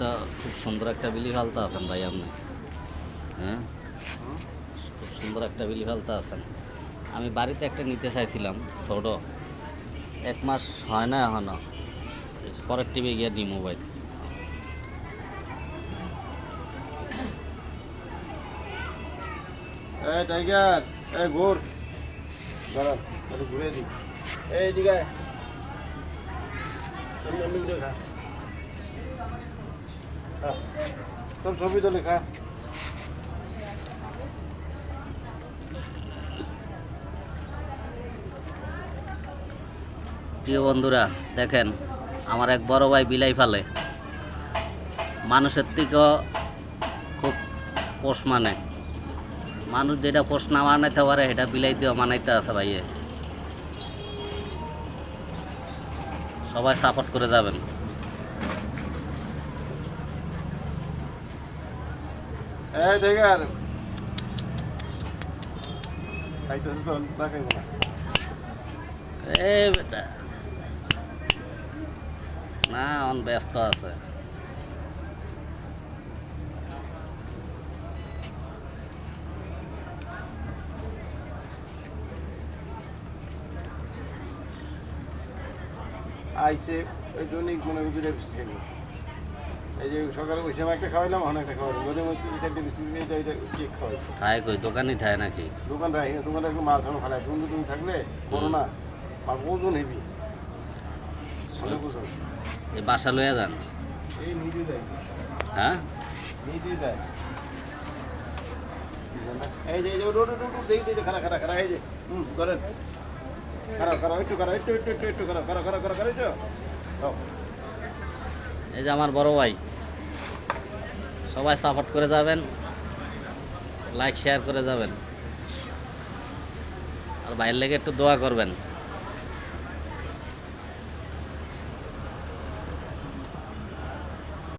তো খুব সুন্দর একটা বিলি ফালতে আছেন ভাই আপনি। হ্যাঁ, খুব সুন্দর একটা বিলি ফালতে আছেন। আমি বাড়িতে একটা নিতে চাইছিলাম ছোট, 1 মাস হয় না এখনো, পরের টিভি গিয়ে দিই মোবাইল। এই টাইগার, এই ঘুর দাঁড়ান, ঘুরে দিই। এই দিকে এমনি ঘুরে খা। তোর ছবি তো লেখা। প্রিয় বন্ধুরা, দেখেন আমার এক বড় ভাই বিলাই ফালে, মানুষের থেকেও খুব পোষ মানে। মানুষ যেটা পোষ না মানাইতে পারে সেটা বিলাই দিয়েও মানাইতে আছে ভাইয়ে। সবাই সাপোর্ট করে যাবেন। এই টাইগার খাইতেছে তো তাকাইব না। এ বেটা না, অন ব্যস্ত আছে। আইসে ওই জন্যই মনে করি দুটো বিস্কুট খাইব। এই যে সকালে ওই সময় একটা খাওয়াইলাম, অনেক একটা খাওয়াইলাম, রোদের মধ্যে 2-4টা বিস্কুট এটা এটা কেক খাওয়াই। থায় কই দোকানই থায় নাকি? দোকান রাখি না, দোকানে একটু মাল খানো খালাই। তুমি থাকলে করো না, মাল ওজন হেবি অনেক ওজন। এই বাসা লইয়া যান। এই নিতে যায়, হ্যাঁ, নিতে যায়। এই যে রোড দেখি খারা খারা খারা, এই যে ধরেন খারাপ খারাপ, একটু খারাপ, একটু একটু একটু একটু খারাপ খারাপ খারাপ খারাপ খারাপ। এই যে আমার বড় ভাই, সবাই সাপোর্ট করে যাবেন, লাইক শেয়ার করে যাবেন, আর ভাইয়ের লেগে একটু দোয়া করবেন।